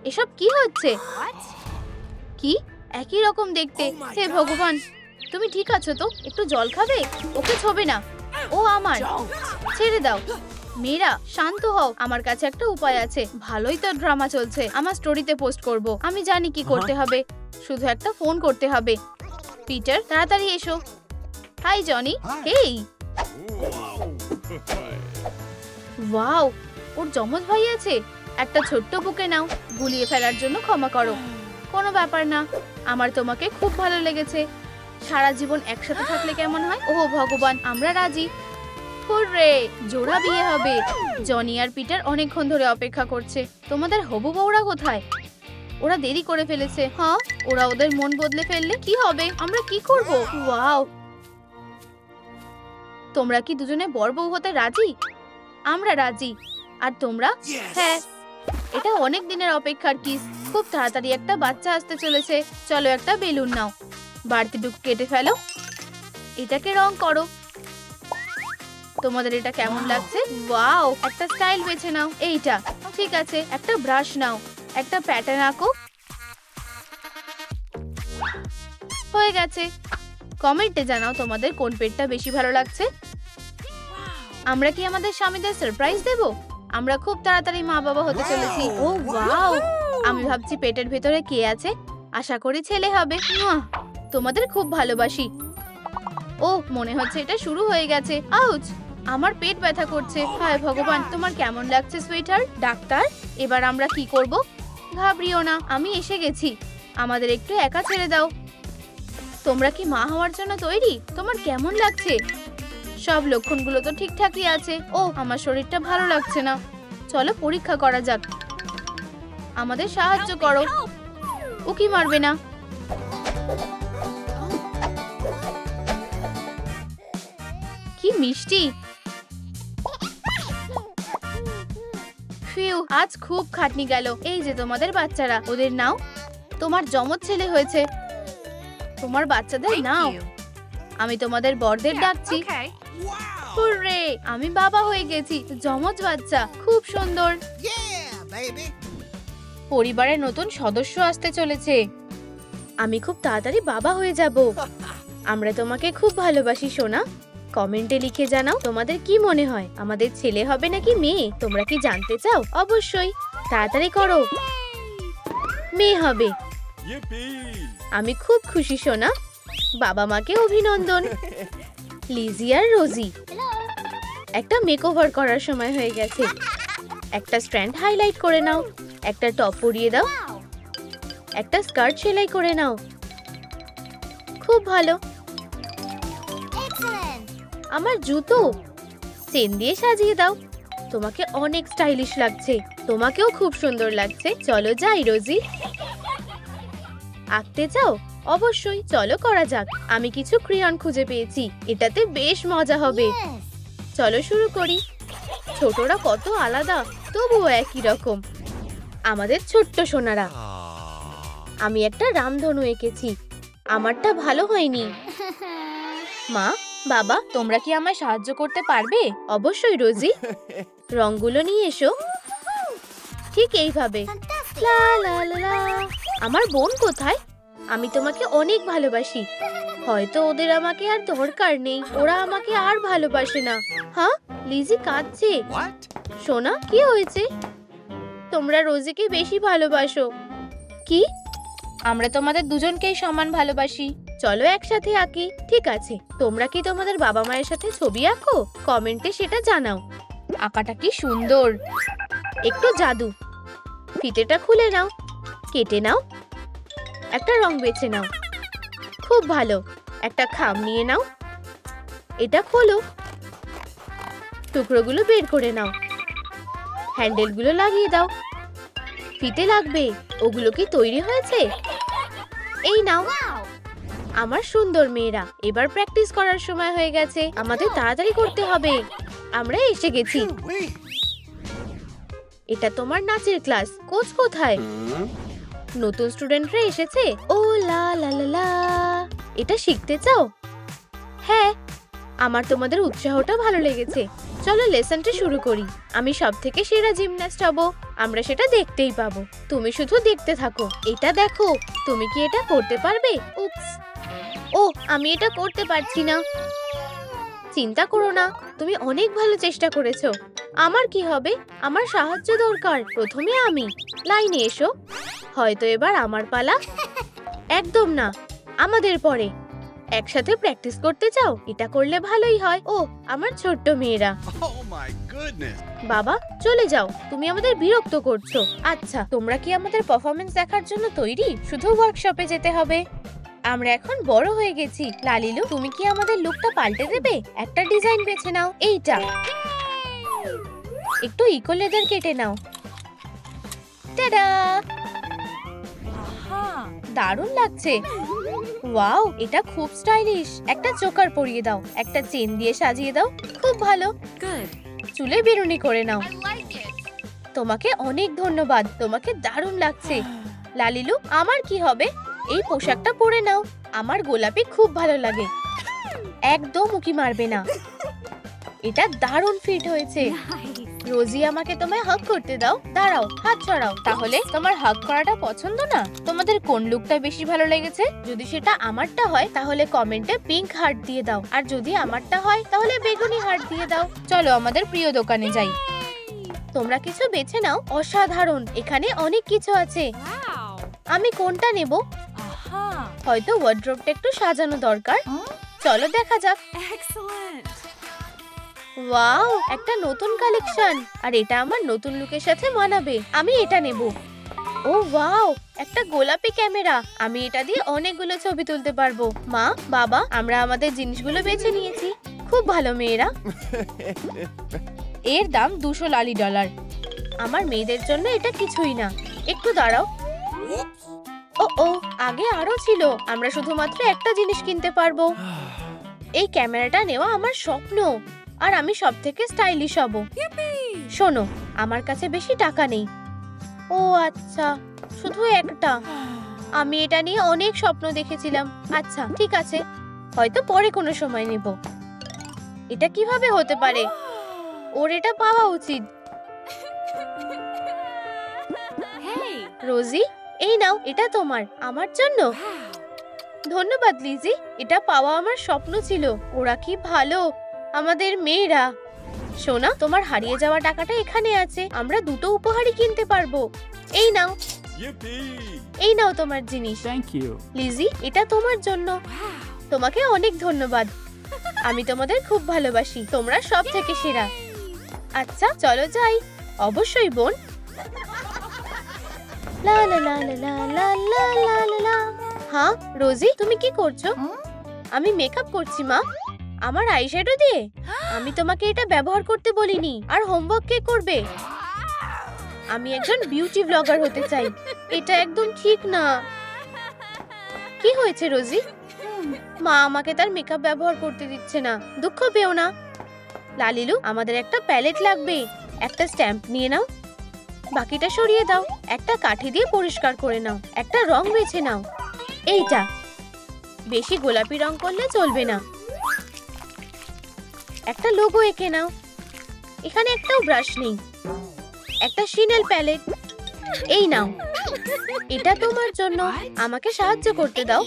এসব কি হচ্ছে? কি একই রকম দেখতে। হে ভগবান, তুমি ঠিক আছো তো? একটু জল খাবে? ওকে ছবে না, ও আমার। ছেড়ে দাও। মেয়েরা শান্ত হও। আমার কাছে একটা উপায় আছে। ভালোই তো ড্রামা চলছে। আমার স্টোরিতে পোস্ট করব। আমি জানি কি করতে হবে। শুধু একটা ফোন করতে হবে। পিটার, তাড়াতাড়ি এসো। Hi Johnny. হেই। ওয়াও, ওর যমজ ভাই আছে। একটা ছোট্ট বুকে নাও। গুলিয়ে ফেলার জন্য ক্ষমা করো। কোনো ব্যাপার না। আমার তোমাকে খুব ভালো লেগেছে। সারা জীবন একসাথে থাকলে কেমন হয়? ওহ ভগবান, আমরা রাজি। হুররে, জোড়া বিয়ে হবে। জনি আর পিটার অনেকক্ষণ ধরে অপেক্ষা করছে। তোমাদের হবু বউরা কোথায়? ওরা দেরি করে ফেলেছে। হ্যাঁ, ওরা ওদের মন বদলে ফেললে কি হবে? আমরা কি করব? ওয়াও, তোমরা কি দুজনে বর বউ হতে রাজি? আমরা রাজি। আর তোমরা? হ্যাঁ, এটা অনেক দিনের অপেক্ষার কিস। খুব তাড়াতাড়ি একটা বাচ্চা আসতে চলেছে। চলো একটা বেলুন নাও। বাড়তিটুকু কেটে ফেলো। এটাকে রং করো। তোমাদের এটা কেমন লাগছে? ওয়াও, একটা স্টাইল বেছে নাও। এইটা ঠিক আছে। একটা ব্রাশ নাও। একটা প্যাটার্ন আঁকো। হয়ে গেছে। কমেন্টে জানাও তোমাদের কোন পেটটা বেশি ভালো লাগছে। আমরা কি আমাদের স্বামীদের সারপ্রাইজ দেব? আমরা খুব তাড়াতাড়ি মা বাবা হতে চলেছি। ও ওয়াও, আমি ভাবছি পেটের ভেতরে কে আছে। আশা করি ছেলে হবে। তোমাদের খুব ভালোবাসি। ও, মনে হচ্ছে এটা শুরু হয়ে গেছে। আউচ, আমার পেট ব্যথা করছে। হায় ভগবান, তোমার কেমন লাগছে সুইটার? ডাক্তার, এবার আমরা কি করব? ঘাবড়িও না, আমি এসে গেছি। আমাদের একটু একা ছেড়ে দাও। তোমরা কি মা হওয়ার জন্য তৈরি? তোমার কেমন লাগছে? সব লক্ষণগুলো তো ঠিকঠাকই আছে। ও, আমার শরীরটা ভালো লাগছে না। চলো পরীক্ষা করা যাক। আমাদের সাহায্য করো। উকি মারবে না। কি মিষ্টি। ফিউ, আজ খুব খাটনি গেল। এই যে তোমাদের বাচ্চারা, ওদের নাও। তোমার যমজ ছেলে হয়েছে। তোমার বাচ্চাদের নাও। আমি তোমাদের বড়দের ডাকছি। হুররে, আমি বাবা হয়ে গেছি। যমজ বাচ্চা, খুব সুন্দর। পরিবারের নতুন সদস্য আসতে চলেছে। আমি খুব তাড়াতাড়ি বাবা হয়ে যাব। আমরা তোমাকে খুব ভালোবাসি সোনা। কমেন্টে লিখে জানাও তোমাদের কি মনে হয়, আমাদের ছেলে হবে নাকি মেয়ে? তোমরা কি জানতে চাও? অবশ্যই, তাড়াতাড়ি করো। মেয়ে হবে। আমি খুব খুশি সোনা, বাবা মাকে অভিনন্দন। লিজি আর রোজি, একটা মেকওভার করার সময় হয়ে গেছে। একটা স্ট্র্যান্ড হাইলাইট করে নাও, একটা টপ পরিয়ে দাও, একটা স্কার্ট সেলাই করে নাও। খুব ভালো। আমার জুতো চেন দিয়ে সাজিয়ে দাও। তোমাকে অনেক স্টাইলিশ লাগছে, তোমাকেও খুব সুন্দর লাগছে। চলো যাই রোজি। আঁকতে চাও? অবশ্যই, চলো করা যাক। আমি কিছু ক্রেয়ন খুঁজে পেয়েছি, এটাতে বেশ মজা হবে। চলো শুরু করি। ছোটরা কত আলাদা, তবুও একই রকম আমাদের ছোট্ট সোনারা। আমি একটা রামধনু এঁকেছি, আমারটা ভালো হয়নি। মা, বাবা, তোমরা কি আমায় সাহায্য করতে পারবে? অবশ্যই রোজি, রংগুলো নিয়ে এসো। ঠিক এইভাবে। লা লা লা লা। আমার বোন কোথায়? আমি তোমাকে অনেক ভালোবাসি। হয়তো ওদের আমাকে আর দরকার নেই, ওরা আমাকে আর ভালোবাসে না। হ্যাঁ, লিজি কাঁদছে। সোনা, কি হয়েছে? তোমরা রোজিকে বেশি ভালোবাসো। কি? আমরা তোমাদের দুজনকেই সমান ভালোবাসি। চলো একসাথে আঁকি। ঠিক আছে, তোমরা কি তোমাদের বাবা মায়ের সাথে ছবি আঁকো? কমেন্টে সেটা জানাও। আঁকাটা কি সুন্দর, একটু জাদু। ফিতেটা খুলে নাও, কেটে নাও, একটা রং বেছে নাও। খুব ভালো। একটা খাম নিয়ে নাও, এটা খোলো, টুকরোগুলো বের করে নাও, হ্যান্ডেলগুলো লাগিয়ে দাও। ফিতে লাগবে, ওগুলো কি তৈরি হয়েছে? এই নাও। আমার সুন্দর মেয়েরা, এবার প্র্যাকটিস করার সময় হয়ে গেছে, আমাদের তাড়াতাড়ি করতে হবে। আমরা এসে গেছি। এটা তোমার নাচের ক্লাস। কোচ কোথায়? নতুন স্টুডেন্টরা এসেছে। ও লা লা লা লা। এটা শিখতে চাও? হ্যাঁ, আমার তোমাদের উৎসাহটা ভালো লেগেছে। চলো লেসনটা শুরু করি। আমি সবথেকে সেরা জিমন্যাস্ট হব, আমরা সেটা দেখতেই পাবো। তুমি শুধু দেখতে থাকো। এটা দেখো, তুমি কি এটা করতে পারবে? উপস, ও আমি এটা করতে পারছি না। চিন্তা করো না, তুমি অনেক ভালো চেষ্টা করেছো। আমার কি হবে? আমার সাহায্য দরকার। প্রথমে আমি। লাইনে এসো। হয়তো এবার আমার পালা। একদম না, আমাদের পরে। একসাথে প্র্যাকটিস করতে চাও? এটা করলে ভালোই হয়। ও আমার ছোট্ট মেয়েরা, বাবা চলে যাও, তুমি আমাদের বিরক্ত করছো। আচ্ছা, তোমরা কি আমাদের পারফরম্যান্স দেখার জন্য তৈরি? শুধু ওয়ার্কশপে যেতে হবে। আমরা এখন বড় হয়ে গেছি। লালিলু, তুমি কি আমাদের লুকটা পাল্টে দেবে? একটা ডিজাইন বেছে নাও। এইটা। একটু ইকো লেদার কেটে নাও। টাডা! দারুণ লাগছে। ওয়াও, এটা খুব স্টাইলিশ। একটা চোকার পরিয়ে দাও, একটা চেন দিয়ে সাজিয়ে দাও। খুব ভালো। চুলে বেরুনি করে নাও। তোমাকে অনেক ধন্যবাদ, তোমাকে দারুণ লাগছে। লালিলু, আমার কি হবে? এই পোশাকটা পরে নাও, আমার গোলাপি খুব ভালো লাগে। একদম উকি মারবে না। এটা দারুণ ফিট হয়েছে। রোজি, আমাকে তোমায় হাগ করতে দাও। দাঁড়াও, হাত ছড়াও। তাহলে তোমার হাগ করাটা পছন্দ না? তোমাদের কোন লুকটা বেশি ভালো লেগেছে? যদি সেটা আমারটা হয় তাহলে কমেন্টে পিঙ্ক হার্ট দিয়ে দাও, আর যদি আমারটা হয় তাহলে বেগুনি হার্ট দিয়ে দাও। চলো আমাদের প্রিয় দোকানে যাই। তোমরা কিছু বেছে নাও। অসাধারণ, এখানে অনেক কিছু আছে। আমি কোনটা নেব? হয়তো ওয়ার্ড্রোবটা একটু সাজানো দরকার। চলো দেখা যাক। ওয়াও, একটা নতুন কালেকশন, আর এটা আমার নতুন লুকের সাথে মানাবে। আমি এটা নেব। ও ওয়াও, একটা গোলাপি ক্যামেরা, আমি এটা দিয়ে অনেকগুলো ছবি তুলতে পারবো। মা, বাবা, আমরা আমাদের জিনিসগুলো বেছে নিয়েছি। খুব ভালো মেয়েরা। এর দাম $200 আমার মেয়েদের জন্য এটা কিছুই না। একটু দাঁড়াও। ও ও, আগে আরো ছিল। আমরা শুধুমাত্র একটা জিনিস কিনতে পারবো। এই ক্যামেরাটা নেওয়া আমার স্বপ্ন, আর আমি সব থেকে স্টাইলিশ হব। শোনো, আমার কাছে বেশি টাকা নেই। ও আচ্ছা, শুধু একটা। আমি এটা নিয়ে অনেক স্বপ্ন দেখেছিলাম। আচ্ছা ঠিক আছে, হয়তো পরে কোনো সময় নেব। এটা কিভাবে হতে পারে? ওর এটা পাওয়া উচিত। রোজি, এই নাও, এটা তোমার, আমার জন্য। ধন্যবাদ লিজি, এটা পাওয়া আমার স্বপ্ন ছিল। ওরা কি ভালো, আমাদের মেয়েরা। সোনা, তোমার হারিয়ে যাওয়া টাকাটা এখানে আছে, আমরা দুটো উপহারই কিনতে পারবো। এই নাও, এই নাও তোমার জিনিস। লিজি, এটা তোমার জন্য। তোমাকে অনেক ধন্যবাদ। আমি তোমাদের খুব ভালোবাসি, তোমরা সব থেকে সেরা। আচ্ছা চলো যাই। অবশ্যই বোন। লা লা লা লা লা লা লা লা লা। হ্যাঁ রোজি, তুমি কি করছো? আমি মেকআপ করছি মা। আমার আইশ্যাডো দিয়ে? আমি তোমাকে এটা ব্যবহার করতে বলিনি। আর হোমওয়ার্ক কে করবে? আমি একজন বিউটি ব্লগার হতে চাই। এটা একদম ঠিক না। কি হয়েছে রোজি? মা আমাকে তার মেকআপ ব্যবহার করতে দিচ্ছে না। দুঃখ পেও না। লালিলু, আমাদের একটা প্যালেট লাগবে। একটা স্ট্যাম্প নিয়ে নাও, বাকিটা সরিয়ে দাও। একটা কাঠি দিয়ে পরিষ্কার করে নাও। একটা রং বেছে নাও। এইটা। বেশি গোলাপি রং করলে চলবে না। একটা লোগো এঁকে নাও। এখানে একটাও ব্রাশ নেই। একটা শিনেল প্যালেট। এই নাও, এটা তোমার জন্য। আমাকে সাহায্য করতে দাও।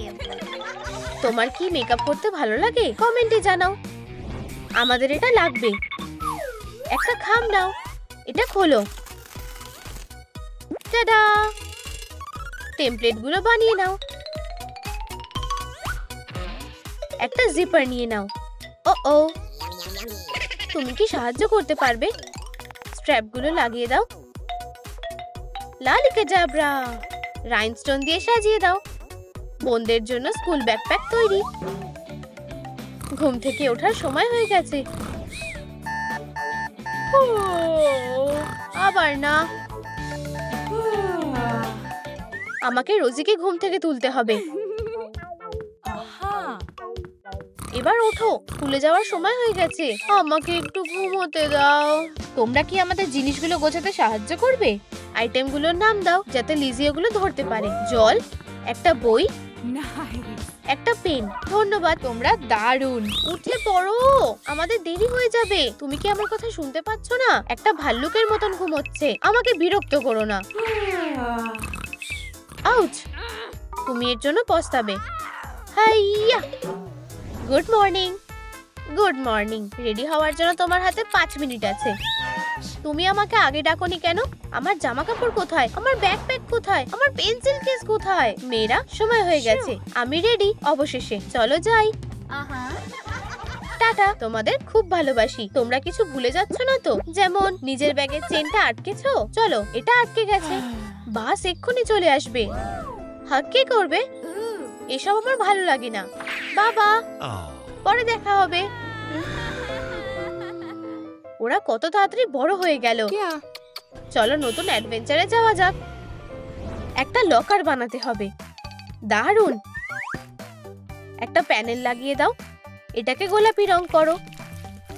তোমার কি মেকআপ করতে ভালো লাগে? কমেন্টে জানাও। আমাদের এটা লাগবে। একটা খাম নাও, এটা খোলো। টাডা! টেমপ্লেট গুলো বানিয়ে নাও। একটা জিপার নিয়ে নাও। ও তুমি কি সাহায্য করতে পারবে? স্ট্র্যাপ গুলো লাগিয়ে দাও। লালিকা জাবরা! রাইনস্টোন দিয়ে সাজিয়ে দাও। বোনদের জন্য স্কুল ব্যাকপ্যাক তৈরি। ঘুম থেকে ওঠার সময় হয়ে গেছে। আবার না। আমাকে রোজিকে ঘুম থেকে তুলতে হবে। এবার ওঠো, স্কুলে যাওয়ার সময় হয়ে গেছে। আমাকে একটু ঘুমোতে দাও। তোমরা কি আমাদের জিনিসগুলো গোছাতে সাহায্য করবে? আইটেমগুলোর নাম দাও যাতে লিজি ওগুলো ধরতে পারে। জল, একটা বই, একটা পেন। ধন্যবাদ, তোমরা দারুণ। উঠে পড়ো, আমাদের দেরি হয়ে যাবে। তুমি কি আমার কথা শুনতে পাচ্ছ না? একটা ভাল্লুকের মতন ঘুমোচ্ছে। আমাকে বিরক্ত করো না। আউচ! তুমি এর জন্য পস্তাবে। হাইয়া! Good morning. Good morning. Ready হওয়ার জন্য তোমার হাতে 5 মিনিট আছে। তুমি আমাকে আগে ডাকোনি কেন? আমার জামা কাপড় কোথায়? আমার ব্যাকপ্যাক কোথায়? আমার পেন্সিল কেস কোথায়? মেয়েরা, সময় হয়ে গেছে। আমি রেডি। অবশেষে চলো যাই। টাটা। তোমাদের খুব ভালোবাসি। তোমরা কিছু ভুলে যাচ্ছ না তো? যেমন নিজের ব্যাগের চেনটা আটকেছো? চলো, এটা আটকে গেছে। বাস এক্ষুনি চলে আসবে। হাগ কে করবে? এসব আমার ভালো লাগে না। বাবা, পরে দেখা হবে। ওরা কত তাড়াতাড়ি বড় হয়ে গেল। চলো নতুন অ্যাডভেঞ্চারে যাওয়া যাক। একটা লকার বানাতে হবে। দারুণ। একটা প্যানেল লাগিয়ে দাও। এটাকে গোলাপি রং করো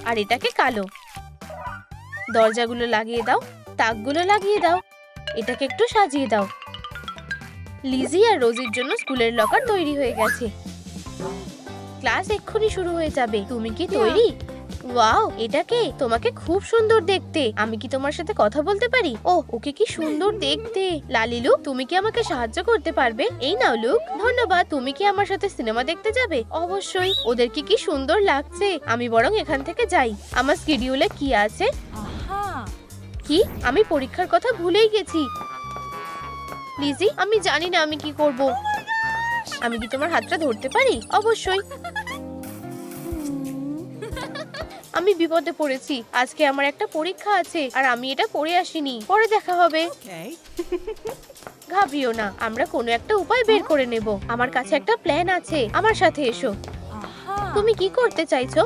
আর এটাকে কালো। দরজাগুলো লাগিয়ে দাও, তাকগুলো লাগিয়ে দাও। এটাকে একটু সাজিয়ে দাও। লিজি আর রোজির জন্য স্কুলের লকার তৈরি হয়ে গেছে। ক্লাস এক্ষুনি শুরু হয়ে যাবে। তুমি কি তৈরি? ওয়াও, এটাকে তোমাকে খুব সুন্দর দেখতে। আমি কি তোমার সাথে কথা বলতে পারি? ওকে কি সুন্দর দেখতে। লালিলু, তুমি কি আমাকে সাহায্য করতে পারবে? এই নাও লুক। ধন্যবাদ। তুমি কি আমার সাথে সিনেমা দেখতে যাবে? অবশ্যই। ওদেরকে কি সুন্দর লাগছে। আমি বরং এখান থেকে যাই। আমার শিডিউলে কি আছে? কি? আমি পরীক্ষার কথা ভুলেই গেছি। লিজি, আমি জানি না আমি কি করব। আমি কি তোমার হাতটা ধরতে পারি? অবশ্যই। আমি বিপদে পড়েছি। আজকে আমার একটা পরীক্ষা আছে আর আমি এটা পড়ে আসিনি। পরে দেখা হবে। ঘাবড়িও না, আমরা কোনো একটা উপায় বের করে নেব। আমার কাছে একটা প্ল্যান আছে। আমার সাথে এসো। তুমি কি করতে চাইছো?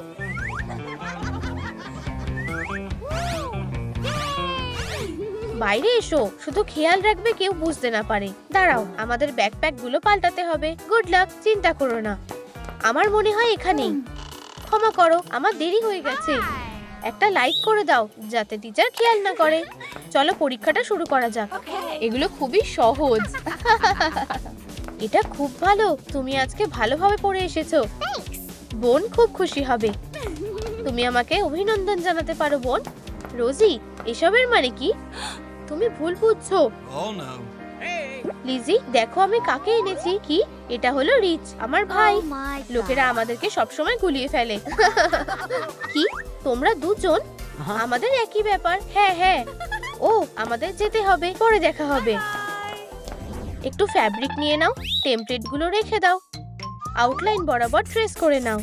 বাইরে এসো। শুধু খেয়াল রাখবে কেউ বুঝতে না পারে। দাঁড়াও, আমাদের ব্যাকপ্যাক গুলো পাল্টাতে হবে। Good luck. চিন্তা করো না। আমার মনে হয় এখানেই। ক্ষমা করো, আমার দেরি হয়ে গেছে। একটা লাইক করে দাও যাতে টিচার খেয়াল না করে। চলো পরীক্ষাটা শুরু করা যাক। এগুলো খুবই সহজ। এটা খুব ভালো। তুমি আজকে ভালোভাবে পড়ে এসেছো। বোন খুব খুশি হবে। তুমি আমাকে অভিনন্দন জানাতে পারো বোন। রোজি, এসবের মানে কি? তুমি ভুল বুঝছো। লিজি, দেখো আমি কাকে এনেছি। কি? এটা হলো রিচ, আমার ভাই। লোকেরা আমাদেরকে সবসময় গুলিয়ে ফেলে। কি? তোমরা দুজন? আমাদের একই ব্যাপার। হ্যাঁ হ্যাঁ। ও, আমাদের যেতে হবে, পরে দেখা হবে। একটু ফ্যাব্রিক নিয়ে নাও, টেমপ্লেট গুলো রেখে দাও, আউটলাইন বরাবর ট্রেস করে নাও।